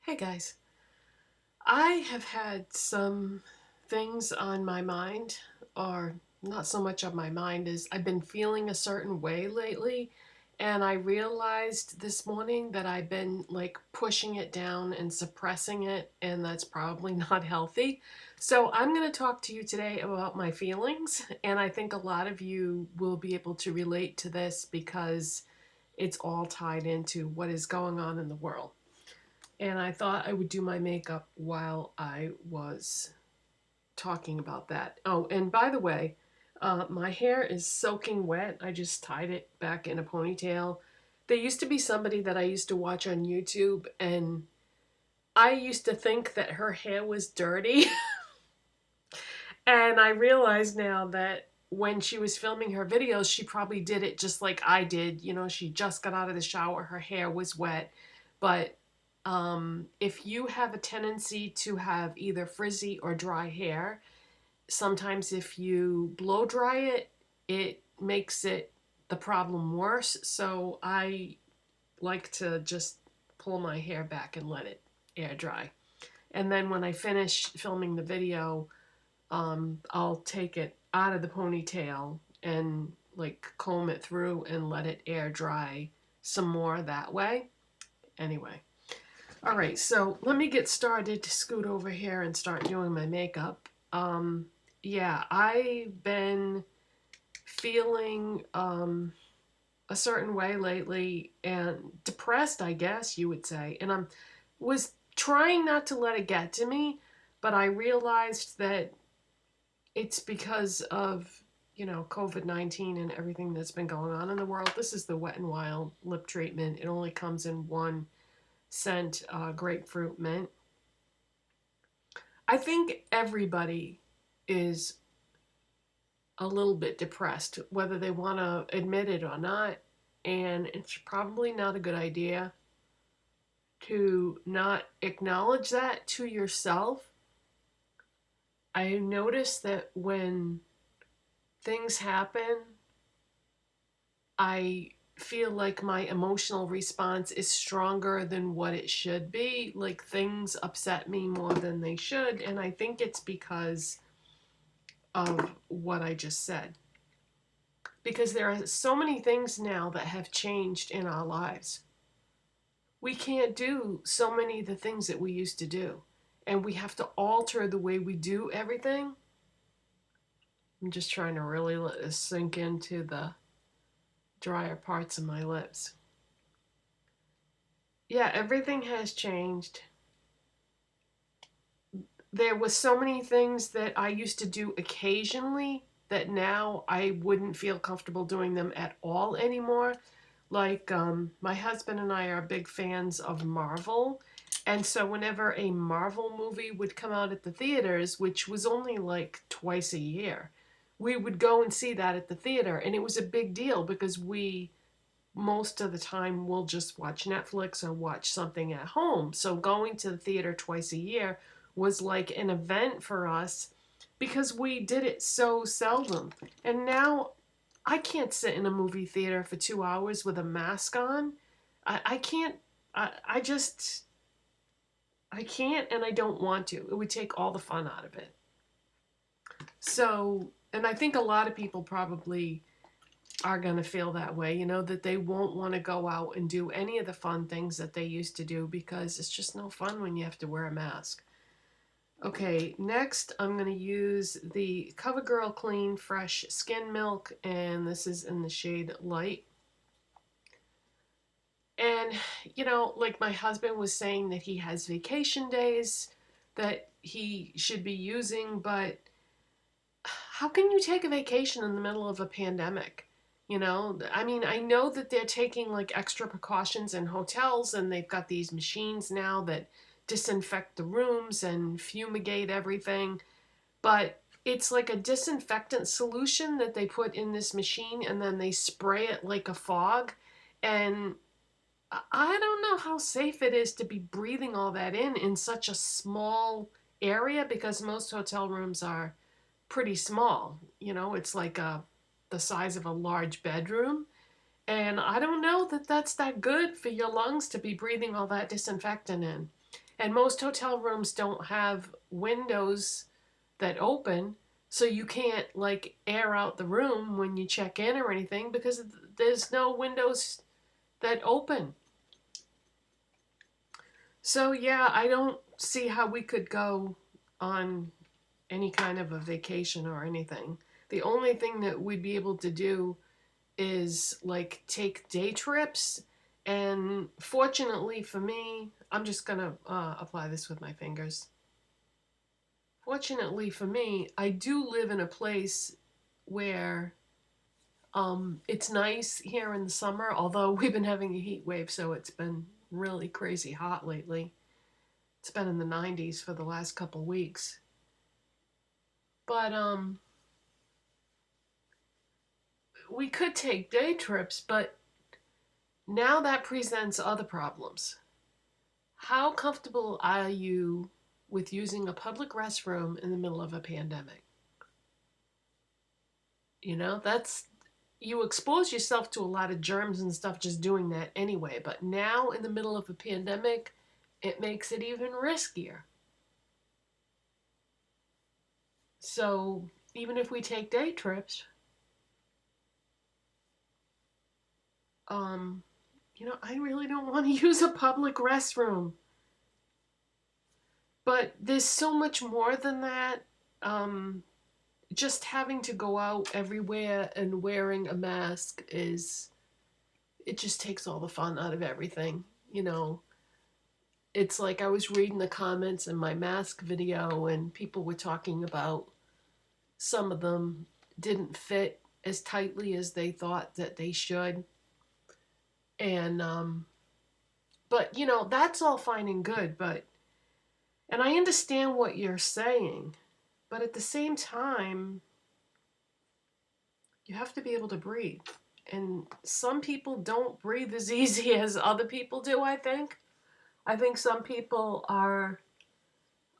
Hey guys, I have had some things on my mind, or not so much on my mind, as I've been feeling a certain way lately, and I realized this morning that I've been like pushing it down and suppressing it, and that's probably not healthy. So I'm going to talk to you today about my feelings, and I think a lot of you will be able to relate to this because it's all tied into what is going on in the world. And I thought I would do my makeup while I was talking about that. Oh, and by the way, my hair is soaking wet. I just tied it back in a ponytail. There used to be somebody that I used to watch on YouTube, and I used to think that her hair was dirty. And I realize now that when she was filming her videos, she probably did it just like I did. You know, she just got out of the shower, her hair was wet. But if you have a tendency to have either frizzy or dry hair, sometimes if you blow dry it, it makes it the problem worse. So I like to just pull my hair back and let it air dry. And then when I finish filming the video, I'll take it out of the ponytail and like comb it through and let it air dry some more that way. Anyway, all right, so let me get started to scoot over here and start doing my makeup. Yeah, I've been feeling a certain way lately and depressed, I guess you would say. And I was trying not to let it get to me, but I realized that it's because of, COVID-19 and everything that's been going on in the world. This is the Wet n Wild lip treatment. It only comes in one scent, grapefruit mint. I think everybody is a little bit depressed, whether they want to admit it or not. And it's probably not a good idea to not acknowledge that to yourself. I notice that when things happen, I feel like my emotional response is stronger than what it should be. Like things upset me more than they should. And I think it's because of what I just said. Because there are so many things now that have changed in our lives. We can't do so many of the things that we used to do. And we have to alter the way we do everything. I'm just trying to really let this sink into the drier parts of my lips. Yeah, everything has changed. There was so many things that I used to do occasionally that now I wouldn't feel comfortable doing them at all anymore. Like my husband and I are big fans of Marvel. And so whenever a Marvel movie would come out at the theaters, which was only like twice a year, we would go and see that at the theater. And it was a big deal because we most of the time we'll just watch Netflix or watch something at home. So going to the theater twice a year was like an event for us because we did it so seldom. And now I can't sit in a movie theater for 2 hours with a mask on. I can't, I just, I can't and I don't want to. It would take all the fun out of it. So, and I think a lot of people probably are going to feel that way, that they won't want to go out and do any of the fun things that they used to do because it's just no fun when you have to wear a mask. Okay, next I'm going to use the CoverGirl Clean Fresh Skin Milk, and this is in the shade Light. And, like my husband was saying that he has vacation days that he should be using, but how can you take a vacation in the middle of a pandemic? I mean, I know that they're taking like extra precautions in hotels and they've got these machines now that disinfect the rooms and fumigate everything, but it's like a disinfectant solution that they put in this machine and then they spray it like a fog. And I don't know how safe it is to be breathing all that in such a small area because most hotel rooms are pretty small. It's like the size of a large bedroom. And I don't know that that's that good for your lungs to be breathing all that disinfectant in. And most hotel rooms don't have windows that open, so you can't like air out the room when you check in or anything because there's no windows that open. So yeah, I don't see how we could go on any kind of a vacation or anything. The only thing that we'd be able to do is like take day trips. And fortunately for me, I'm just gonna apply this with my fingers. Fortunately for me, I do live in a place where it's nice here in the summer, although we've been having a heat wave, so it's been really crazy hot lately. It's been in the 90s for the last couple weeks. But we could take day trips, but now that presents other problems. How comfortable are you with using a public restroom in the middle of a pandemic? You know, that's you expose yourself to a lot of germs and stuff just doing that anyway, but now in the middle of a pandemic, it makes it even riskier. So, even if we take day trips, um, I really don't want to use a public restroom. But there's so much more than that. Um, just having to go out everywhere and wearing a mask it just takes all the fun out of everything. You know, it's like I was reading the comments in my mask video and people were talking about some of them didn't fit as tightly as they thought that they should. And, but, that's all fine and good, and I understand what you're saying, but at the same time, you have to be able to breathe. And some people don't breathe as easy as other people do, I think. I think some people are,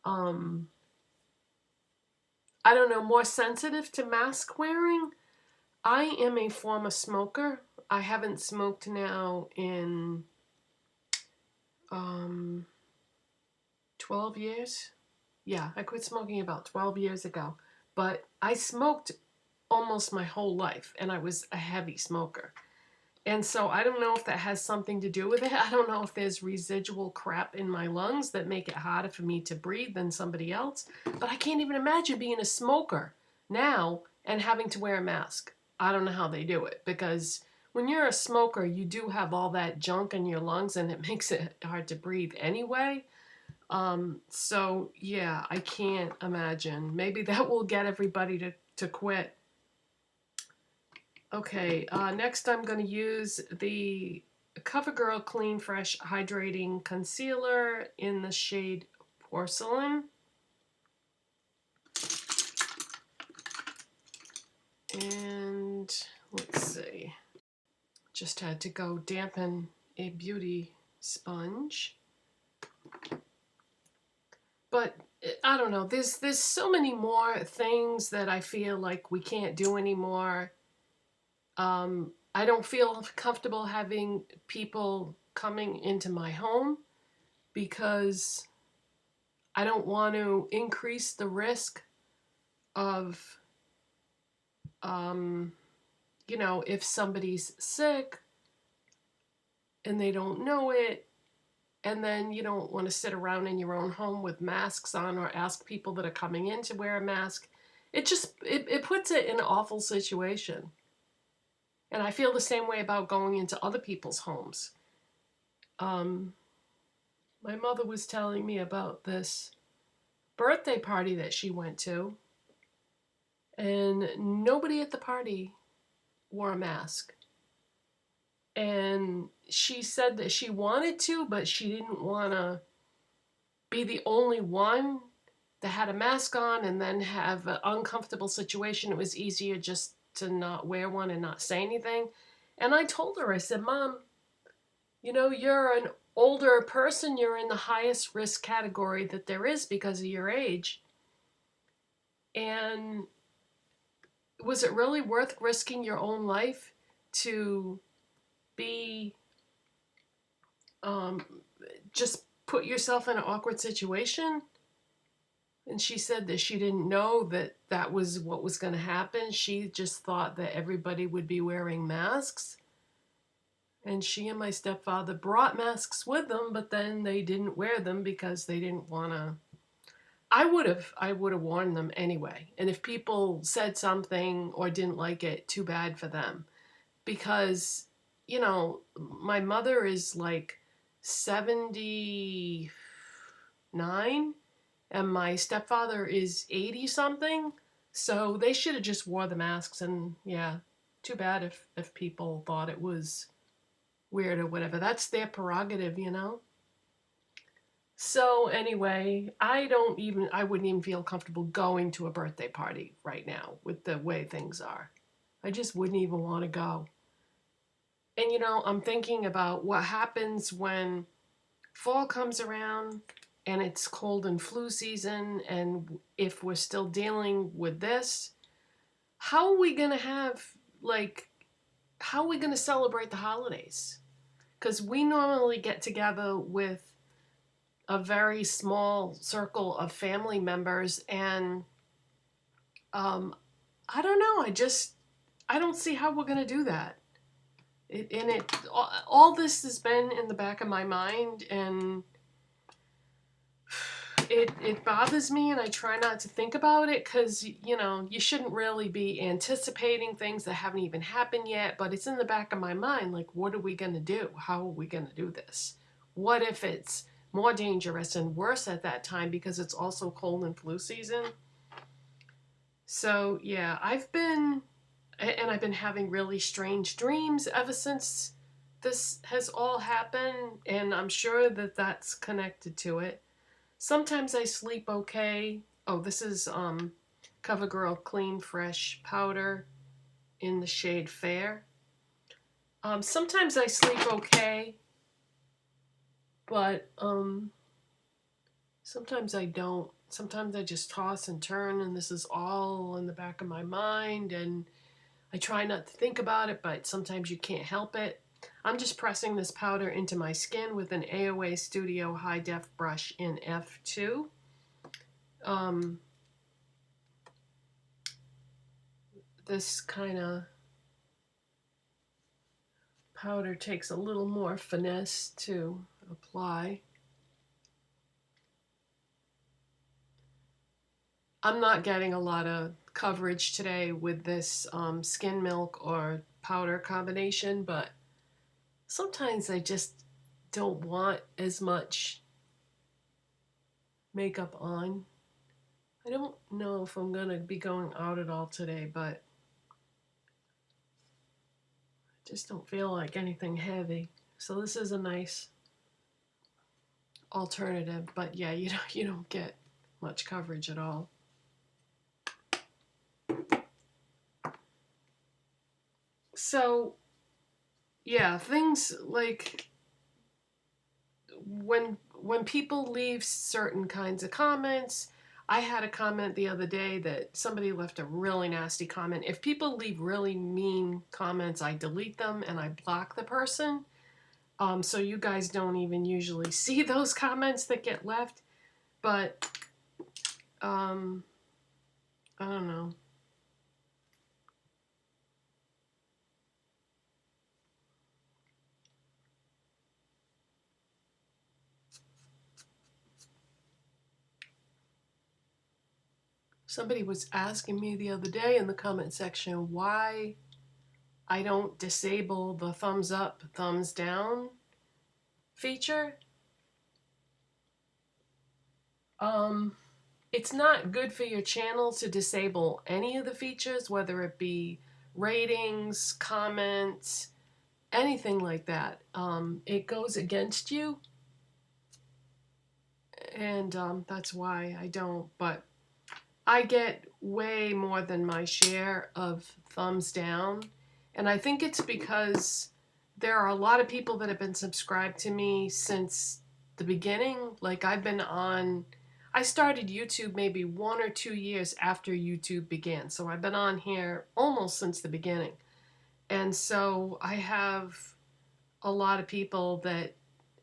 um, I don't know, more sensitive to mask wearing. I am a former smoker. I haven't smoked now in um, 12 years. Yeah, I quit smoking about 12 years ago. But I smoked almost my whole life, and I was a heavy smoker. And so I don't know if that has something to do with it. I don't know if there's residual crap in my lungs that make it harder for me to breathe than somebody else. But I can't even imagine being a smoker now and having to wear a mask. I don't know how they do it because when you're a smoker, you do have all that junk in your lungs and it makes it hard to breathe anyway. So yeah, I can't imagine. Maybe that will get everybody to quit. Okay, next I'm going to use the CoverGirl Clean Fresh Hydrating Concealer in the shade Porcelain. And let's see, just had to go dampen a beauty sponge. But I don't know, there's so many more things that I feel like we can't do anymore. I don't feel comfortable having people coming into my home because I don't want to increase the risk of, um, if somebody's sick and they don't know it, and then you don't want to sit around in your own home with masks on or ask people that are coming in to wear a mask. It puts it in an awful situation. And I feel the same way about going into other people's homes. Um, my mother was telling me about this birthday party that she went to, and nobody at the party wore a mask. And she said that she wanted to, but she didn't want to be the only one that had a mask on and then have an uncomfortable situation. It was easier just to not wear one and not say anything. And I told her, I said, Mom, you're an older person, you're in the highest risk category that there is because of your age. And was it really worth risking your own life to be um, just put yourself in an awkward situation? And she said that she didn't know that that was what was going to happen. She just thought that everybody would be wearing masks. And she and my stepfather brought masks with them, but then they didn't wear them because they didn't want to. I would have warned them anyway. And if people said something or didn't like it, too bad for them. Because, you know, my mother is like 79 and my stepfather is 80 something. So they should have just wore the masks. And yeah, too bad if people thought it was weird or whatever. That's their prerogative, you know? So anyway, I wouldn't even feel comfortable going to a birthday party right now with the way things are. I just wouldn't even want to go. And you know, I'm thinking about what happens when fall comes around and it's cold and flu season, and if we're still dealing with this, how are we going to have, like, how are we going to celebrate the holidays? Because we normally get together with a very small circle of family members, and I don't know. I don't see how we're gonna do that. All this has been in the back of my mind, and it bothers me, and I try not to think about it because you know you shouldn't really be anticipating things that haven't even happened yet. But it's in the back of my mind. Like, what are we gonna do? How are we gonna do this? What if it's more dangerous and worse at that time because it's also cold and flu season? So yeah, I've been having really strange dreams ever since this has all happened, and I'm sure that that's connected to it. Sometimes I sleep okay. Oh, this is CoverGirl Clean Fresh Powder in the shade Fair. Sometimes I sleep okay, but sometimes I don't. Sometimes I just toss and turn, and this is all in the back of my mind, and I try not to think about it, but sometimes you can't help it. I'm just pressing this powder into my skin with an AOA Studio High Def brush in F2. This kind of powder takes a little more finesse to apply. I'm not getting a lot of coverage today with this skin milk or powder combination, but sometimes I just don't want as much makeup on. I don't know if I'm going to be going out at all today, but I just don't feel like anything heavy. So this is a nice alternative, but yeah, you don't get much coverage at all. So yeah, things like when people leave certain kinds of comments. I had a comment the other day that somebody left a really nasty comment. If people leave really mean comments, I delete them and I block the person. So you guys don't even usually see those comments that get left. But I don't know. Somebody was asking me the other day in the comment section why I don't disable the thumbs up, thumbs down feature. It's not good for your channel to disable any of the features, whether it be ratings, comments, anything like that. It goes against you, and that's why I don't. But I get way more than my share of thumbs down, and I think it's because there are a lot of people that have been subscribed to me since the beginning. Like I started YouTube maybe 1 or 2 years after YouTube began, so I've been on here almost since the beginning. And so I have a lot of people that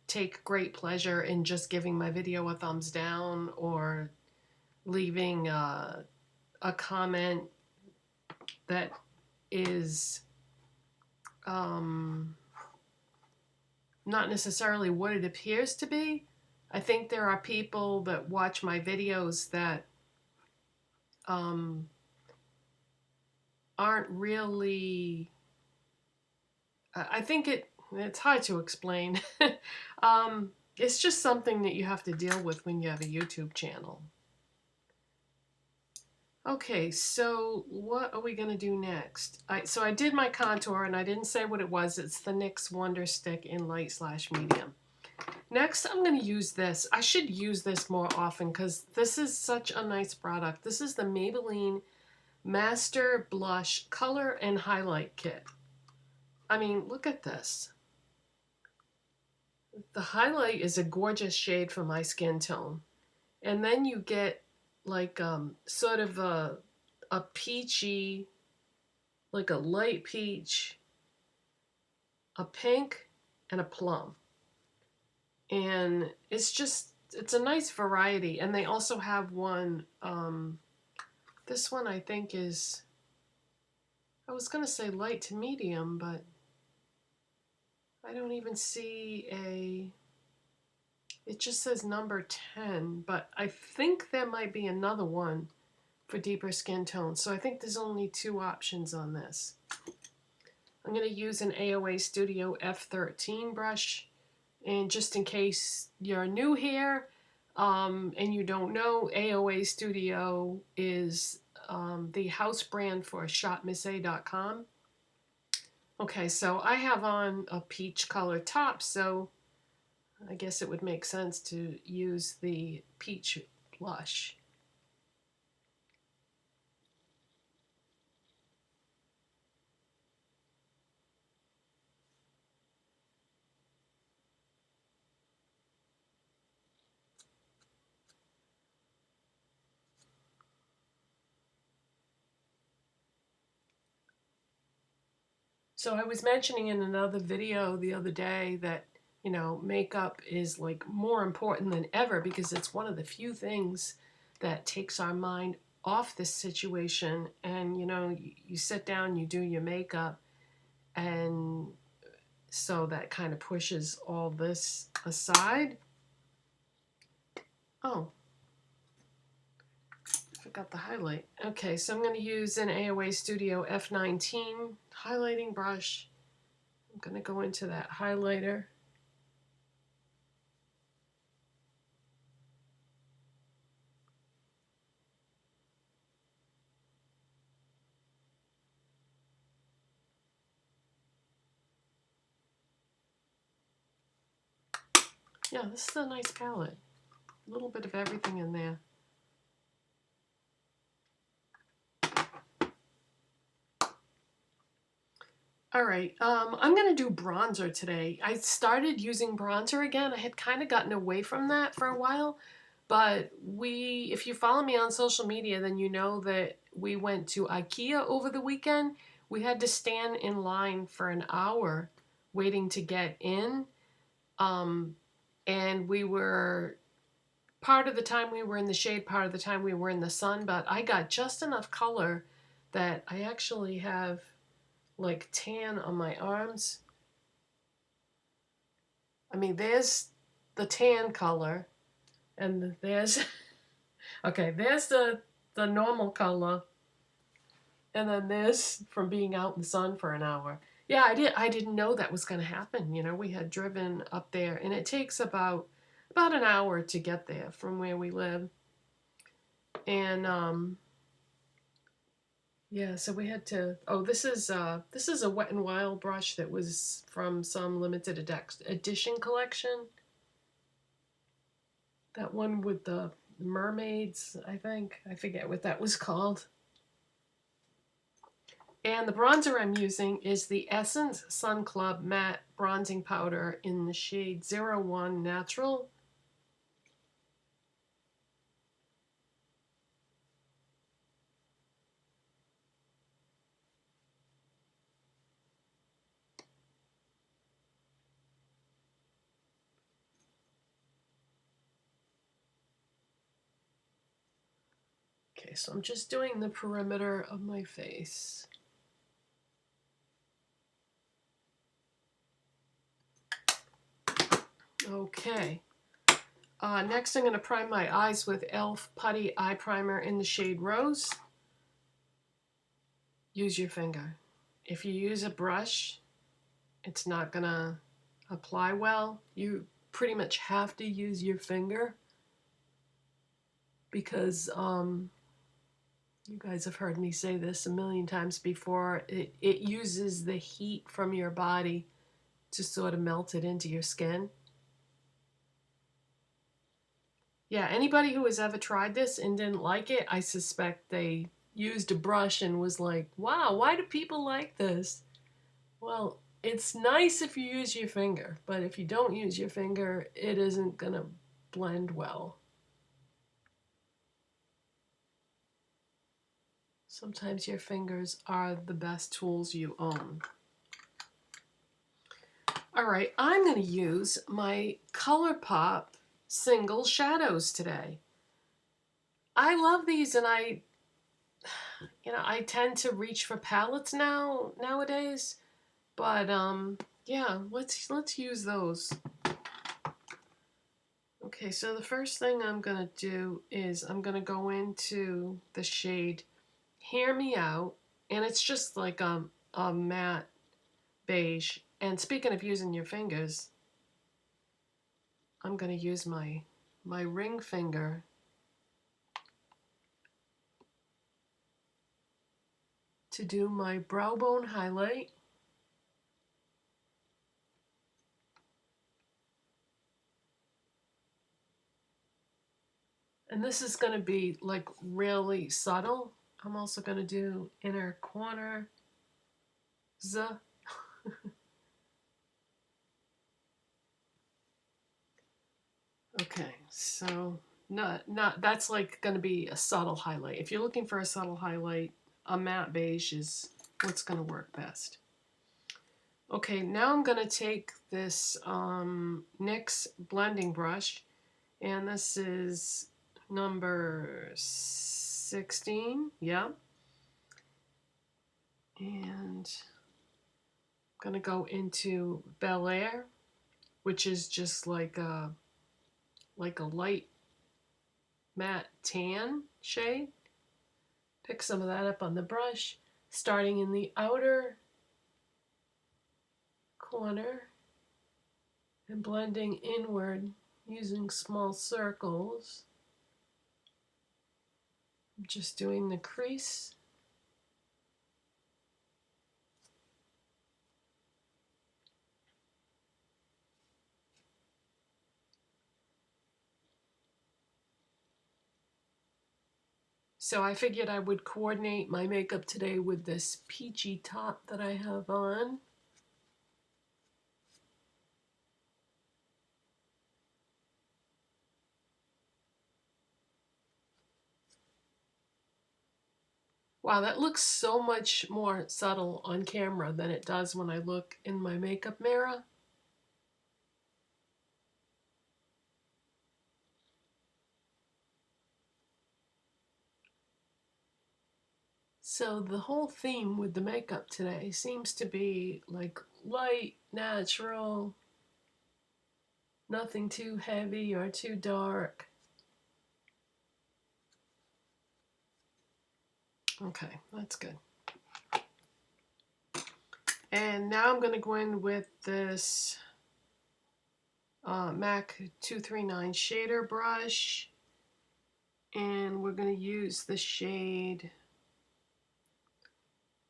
take great pleasure in just giving my video a thumbs down or leaving a comment that is not necessarily what it appears to be. I think there are people that watch my videos that aren't really, I think it's hard to explain. It's just something that you have to deal with when you have a YouTube channel. Okay, so what are we going to do next? So I did my contour and I didn't say what it was. It's the NYX Wonder Stick in light/medium. Next, I'm going to use this. I should use this more often because this is such a nice product. This is the Maybelline Master Blush Color and Highlight Kit. I mean, look at this. The highlight is a gorgeous shade for my skin tone. And then you get like sort of a peachy, like a light peach, a pink, and a plum. And it's a nice variety. And they also have one, this one I think is, I was going to say light to medium, but I don't even see it just says number 10, but I think there might be another one for deeper skin tones. So I think there's only 2 options on this. I'm going to use an AOA Studio F13 brush. And just in case you're new here and you don't know, AOA Studio is the house brand for shopmissa.com. Okay, so I have on a peach color top, so I guess it would make sense to use the peach blush. So I was mentioning in another video the other day that, you know, makeup is like more important than ever because it's one of the few things that takes our mind off this situation. And, you know, you sit down, you do your makeup, and so that kind of pushes all this aside. Oh, I forgot the highlight. Okay, so I'm going to use an AOA Studio F19 highlighting brush. I'm going to go into that highlighter. Yeah, this is a nice palette. A little bit of everything in there. All right, I'm going to do bronzer today. I started using bronzer again. I had kind of gotten away from that for a while, but if you follow me on social media, then you know that we went to IKEA over the weekend. We had to stand in line for an hour waiting to get in, and we were, part of the time we were in the shade, part of the time we were in the sun, but I got just enough color that I actually have like tan on my arms. I mean, there's the tan color, and there's, okay, there's the normal color, and then this from being out in the sun for an hour. Yeah, I didn't know that was going to happen. You know, we had driven up there, and it takes about an hour to get there from where we live. And yeah, so we had to, oh, this is a Wet n Wild brush that was from some limited edition collection. That one with the mermaids, I think. I forget what that was called. And the bronzer I'm using is the Essence Sun Club Matte Bronzing Powder in the shade 01 Natural. Okay, so I'm just doing the perimeter of my face. Okay. Next I'm going to prime my eyes with e.l.f. Putty Eye Primer in the shade Rose. Use your finger. If you use a brush, it's not going to apply well. You pretty much have to use your finger because you guys have heard me say this a million times before. It uses the heat from your body to sort of melt it into your skin. Yeah, anybody who has ever tried this and didn't like it, I suspect they used a brush and was like, wow, why do people like this? Well, it's nice if you use your finger, but if you don't use your finger, it isn't going to blend well. Sometimes your fingers are the best tools you own. All right, I'm going to use my ColourPop single shadows today. I love these, and I tend to reach for palettes nowadays, but yeah, let's use those. Okay, so the first thing I'm going to do is I'm going to go into the shade Hear Me Out, and it's just like a matte beige. And speaking of using your fingers, I'm going to use my ring finger to do my brow bone highlight. And this is going to be like really subtle. I'm also going to do inner corner. Okay, so not that's like going to be a subtle highlight. If you're looking for a subtle highlight, a matte beige is what's going to work best. Okay, now I'm going to take this NYX blending brush, and this is number 16, yeah. And I'm going to go into Bel Air, which is just like a light matte tan shade. Pick some of that up on the brush, starting in the outer corner and blending inward using small circles. I'm just doing the crease. So I figured I would coordinate my makeup today with this peachy top that I have on. Wow, that looks so much more subtle on camera than it does when I look in my makeup mirror. So the whole theme with the makeup today seems to be like light, natural, nothing too heavy or too dark. Okay, that's good. And now I'm going to go in with this MAC 239 shader brush, and we're going to use the shade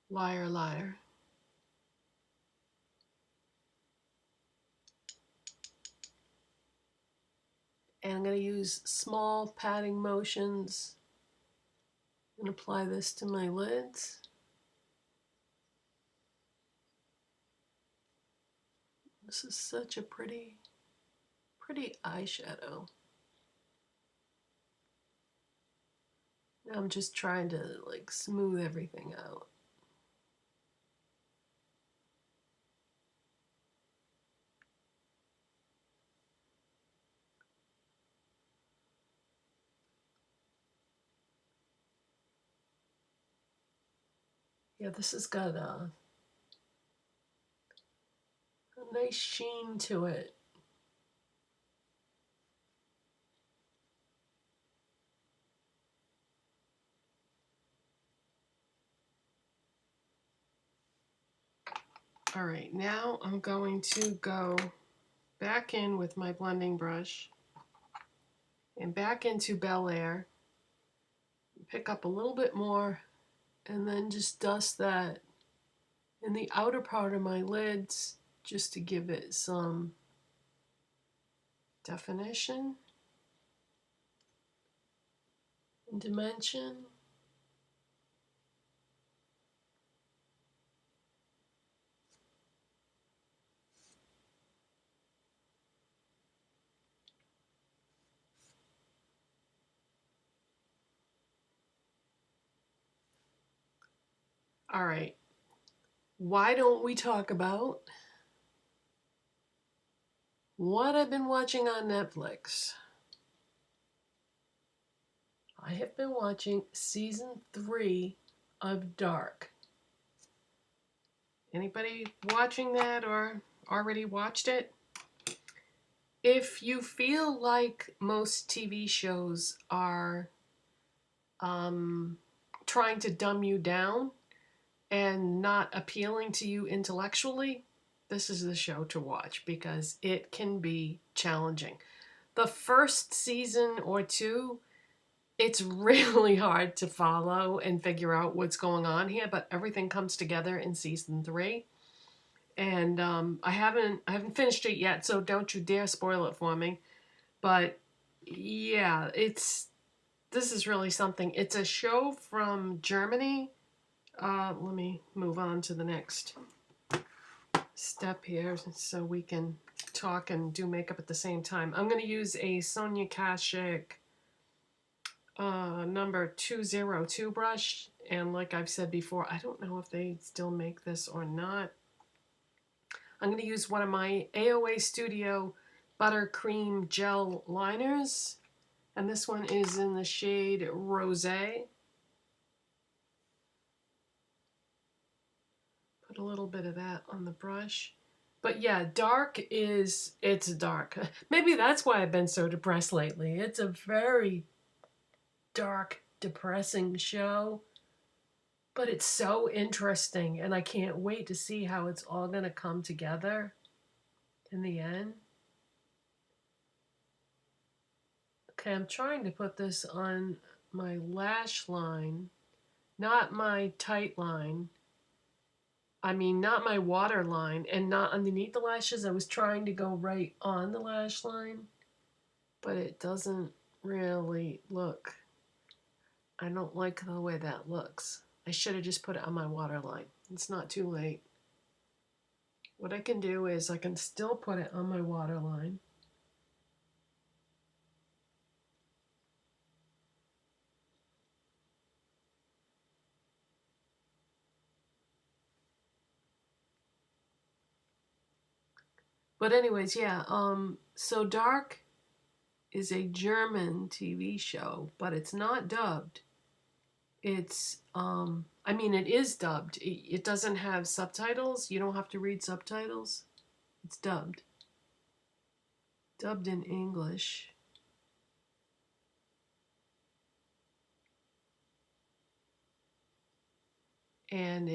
Liar Liar. And I'm going to use small patting motions and apply this to my lids. This is such a pretty eyeshadow. Now I'm just trying to like smooth everything out. Yeah, this has got a nice sheen to it. All right, now I'm going to go back in with my blending brush and back into Bel Air, pick up a little bit more, and then just dust that in the outer part of my lids just to give it some definition and dimension. All right, why don't we talk about what I've been watching on Netflix? I have been watching season 3 of Dark. Anybody watching that or already watched it? If you feel like most TV shows are trying to dumb you down and not appealing to you intellectually, this is the show to watch because it can be challenging. The first season or two, it's really hard to follow and figure out what's going on here, but everything comes together in season 3. And I haven't finished it yet, so don't you dare spoil it for me. But yeah, this is really something. It's a show from Germany. Let me move on to the next step here so we can talk and do makeup at the same time. I'm going to use a Sonia Kashuk number 202 brush, and like I've said before, I don't know if they still make this or not. I'm going to use one of my AOA Studio Buttercream gel liners, and this one is in the shade Rosé. Put a little bit of that on the brush. But yeah, it's dark. Maybe that's why I've been so depressed lately. It's a very dark, depressing show. But it's so interesting, and I can't wait to see how it's all going to come together in the end. Okay, I'm trying to put this on my lash line, not my tight line. I mean, not my water line, and not underneath the lashes. I was trying to go right on the lash line, but it doesn't really look. I don't like the way that looks. I should have just put it on my water line. It's not too late. What I can do is I can still put it on my water line. But anyways, yeah, so Dark is a German TV show, but it's not dubbed. It's I mean it is dubbed. It doesn't have subtitles. You don't have to read subtitles. It's dubbed. Dubbed in English. And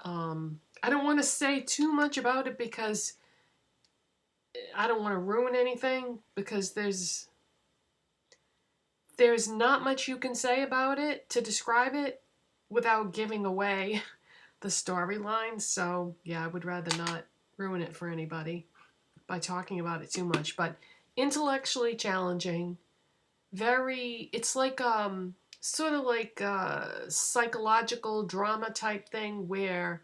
I don't want to say too much about it because I don't want to ruin anything because there's not much you can say about it to describe it without giving away the storyline. So yeah, I would rather not ruin it for anybody by talking about it too much. But intellectually challenging, it's like sort of like a psychological drama type thing where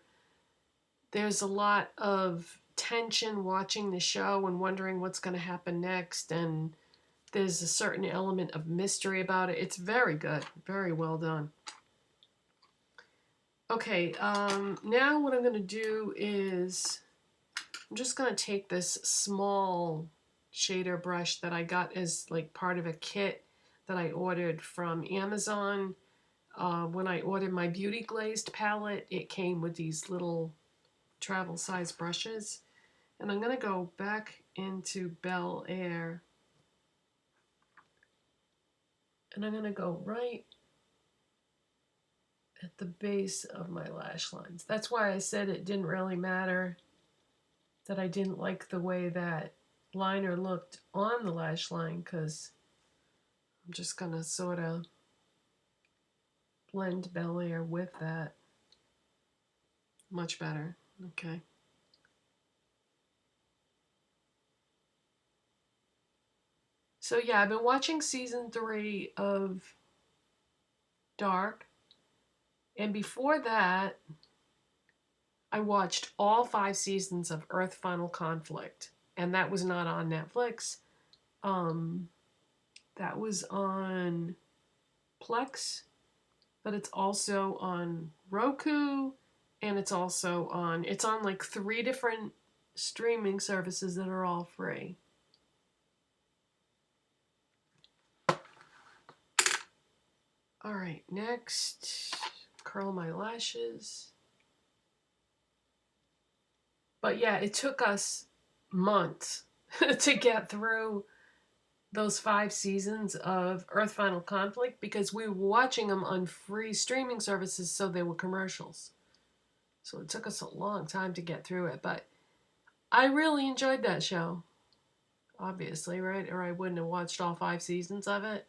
there's a lot of tension watching the show and wondering what's going to happen next, and there's a certain element of mystery about it. It's very good, very well done. Okay, now what I'm going to do is I'm just going to take this small shader brush that I got as like part of a kit that I ordered from Amazon. When I ordered my Beauty Glazed palette, it came with these little travel size brushes. And I'm going to go back into Bel Air. And I'm going to go right at the base of my lash lines. That's why I said it didn't really matter that I didn't like the way that liner looked on the lash line, because I'm just going to sort of blend Bel Air with that. Much better. Okay. So yeah, I've been watching season 3 of Dark. And before that, I watched all 5 seasons of Earth Final Conflict. And that was not on Netflix. That was on Plex, but it's also on Roku, and it's on like 3 different streaming services that are all free. All right, next, curl my lashes. But yeah, it took us months to get through those 5 seasons of Earth Final Conflict, because we were watching them on free streaming services, so they were commercials. So it took us a long time to get through it, but I really enjoyed that show. Obviously, right? Or I wouldn't have watched all 5 seasons of it.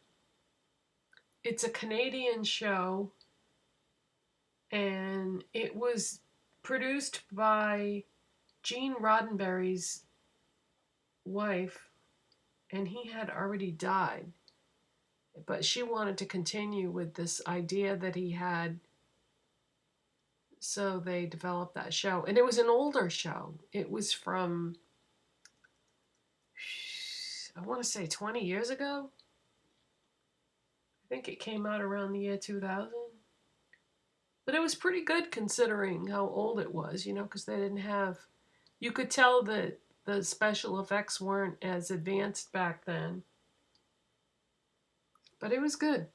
It's a Canadian show, and it was produced by Gene Roddenberry's wife, and he had already died. But she wanted to continue with this idea that he had, so they developed that show. And it was an older show. It was from, I want to say 20 years ago. I think it came out around the year 2000. But it was pretty good considering how old it was, because they didn't have, you could tell that the special effects weren't as advanced back then. But it was good.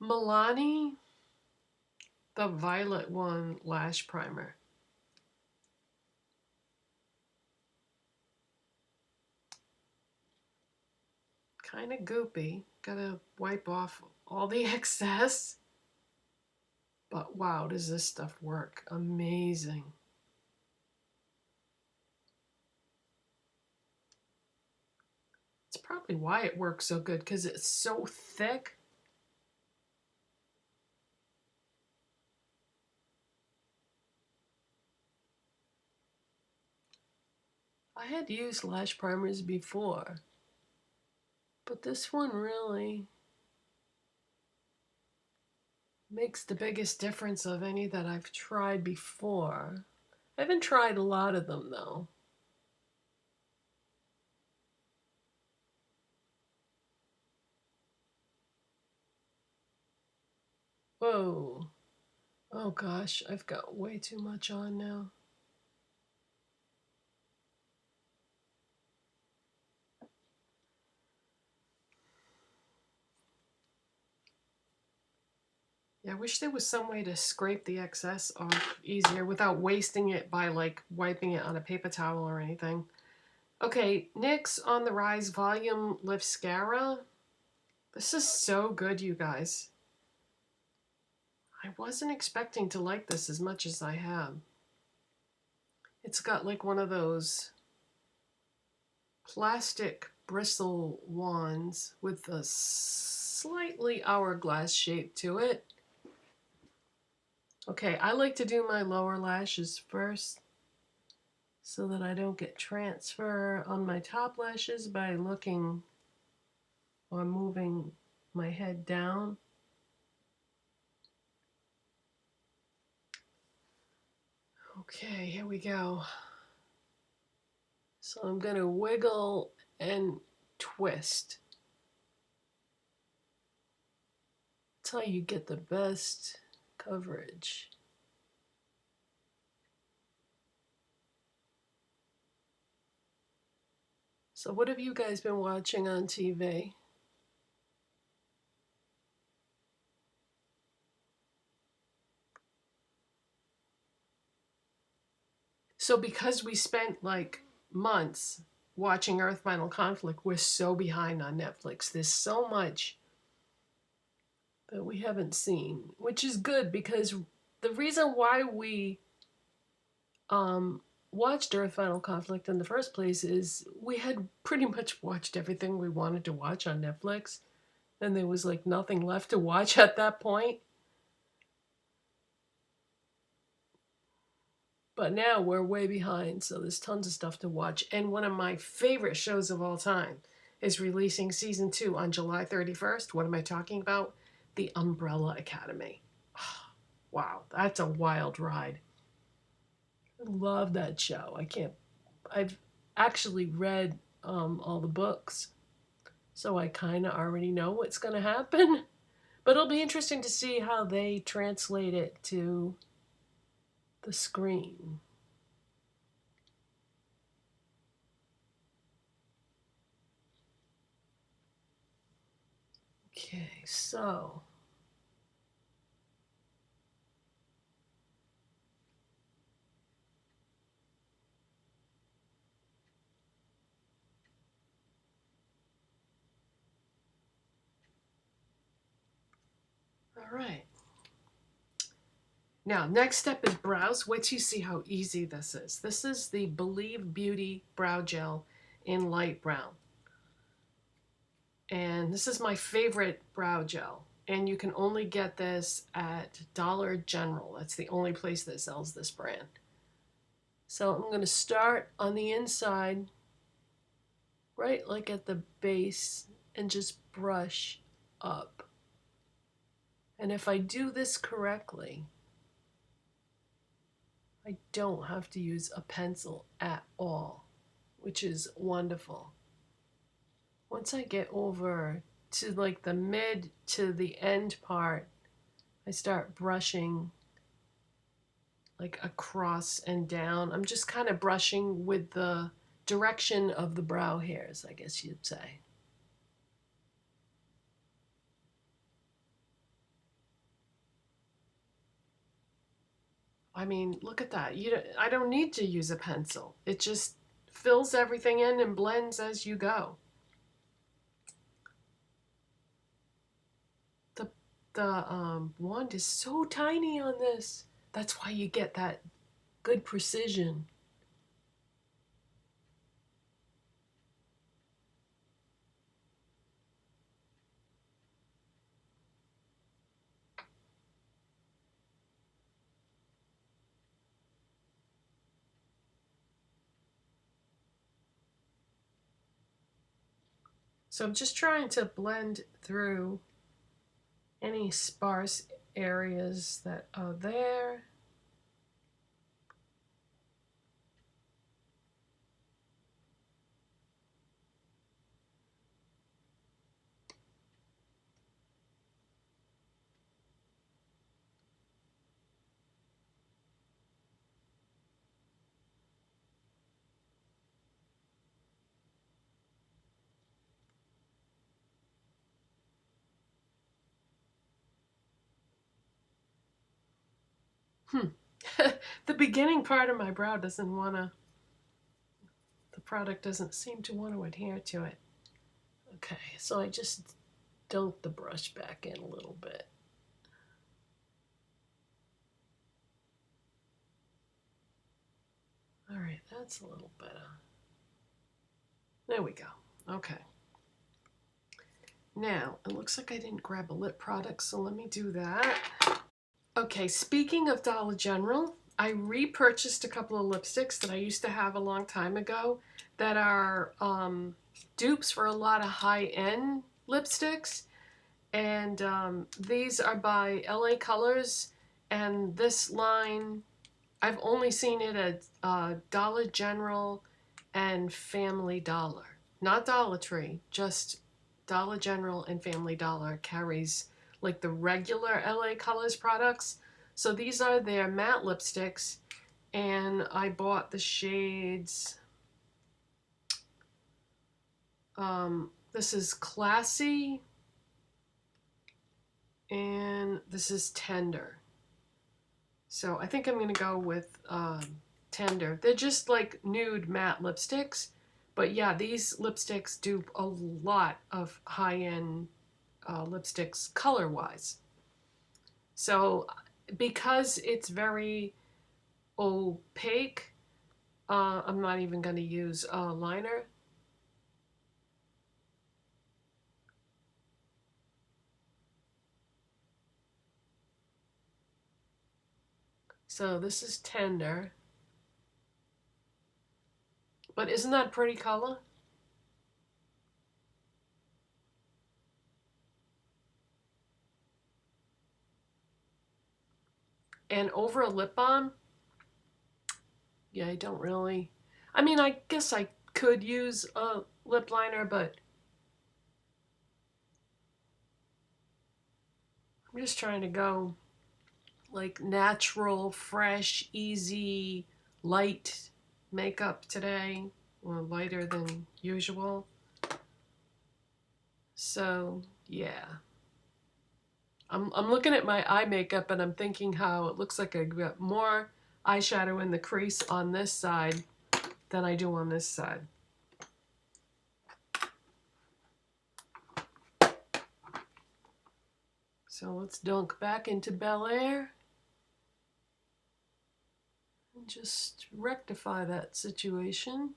Milani, the Violet One Lash Primer. Kind of goopy. Gotta wipe off all the excess. But wow, does this stuff work? Amazing. It's probably why it works so good, because it's so thick. I had used lash primers before, but this one really makes the biggest difference of any that I've tried before. I haven't tried a lot of them though. Whoa. Oh gosh, I've got way too much on now. Yeah, I wish there was some way to scrape the excess off easier without wasting it by like wiping it on a paper towel or anything. Okay, NYX On the Rise Volume Liftscara. This is so good, you guys. I wasn't expecting to like this as much as I have. It's got like one of those plastic bristle wands with a slightly hourglass shape to it. Okay, I like to do my lower lashes first so that I don't get transfer on my top lashes by looking or moving my head down. Okay, here we go. So I'm going to wiggle and twist. That's how you get the best coverage. So what have you guys been watching on TV? So because we spent like months watching Earth Final Conflict, we're so behind on Netflix. There's so much that we haven't seen, which is good because the reason why we um, watched Earth Final Conflict in the first place is we had pretty much watched everything we wanted to watch on Netflix, and there was like nothing left to watch at that point. But now we're way behind, so there's tons of stuff to watch. And one of my favorite shows of all time is releasing season 2 on July 31st. What am I talking about? The Umbrella Academy. Wow, that's a wild ride. I love that show. I've actually read all the books, so I kind of already know what's going to happen. But it'll be interesting to see how they translate it to the screen. Okay, so all right. Now, next step is brows. Wait till you see how easy this is. This is the Believe Beauty Brow Gel in light brown. And this is my favorite brow gel. And you can only get this at Dollar General. That's the only place that sells this brand. So I'm going to start on the inside, right like at the base, and just brush up. And if I do this correctly, I don't have to use a pencil at all, which is wonderful. Once I get over to like the mid to the end part, I start brushing like across and down. I'm just kind of brushing with the direction of the brow hairs, I guess you'd say. I mean, look at that. I don't need to use a pencil. It just fills everything in and blends as you go. The wand is so tiny on this. That's why you get that good precision. So I'm just trying to blend through any sparse areas that are there. The beginning part of my brow doesn't want to, the product doesn't seem to want to adhere to it. Okay, so I just dunk the brush back in a little bit. All right, that's a little better. There we go. Okay. Now, it looks like I didn't grab a lip product, so let me do that. Okay, speaking of Dollar General, I repurchased a couple of lipsticks that I used to have a long time ago that are dupes for a lot of high-end lipsticks. And these are by LA Colors, and this line, I've only seen it at Dollar General and Family Dollar. Not Dollar Tree, just Dollar General and Family Dollar carries like the regular LA Colors products. So these are their matte lipsticks, and I bought the shades. This is Classy, and this is Tender. So I think I'm going to go with Tender. They're just like nude matte lipsticks. But yeah, these lipsticks do a lot of high-end lipsticks color-wise. So because it's very opaque, I'm not even going to use a liner. So this is Tender. But isn't that a pretty color? And over a lip balm, yeah, I don't really. I mean, I guess I could use a lip liner, but I'm just trying to go like natural, fresh, easy, light makeup today, or lighter than usual. So, yeah. I'm looking at my eye makeup and I'm thinking how it looks like I got more eyeshadow in the crease on this side than I do on this side. So let's dunk back into Bel Air and just rectify that situation.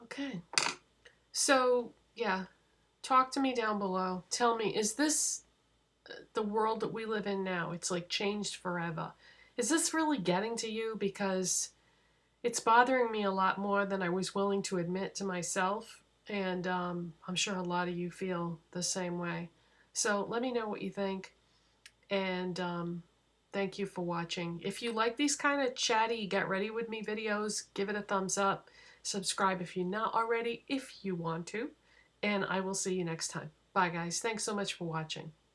Okay. So, yeah, talk to me down below. Tell me, is this the world that we live in now? It's like changed forever. Is this really getting to you? Because it's bothering me a lot more than I was willing to admit to myself. And I'm sure a lot of you feel the same way. So let me know what you think. And thank you for watching. If you like these kind of chatty get ready with me videos, give it a thumbs up. Subscribe if you're not already, if you want to. And I will see you next time. Bye guys. Thanks so much for watching.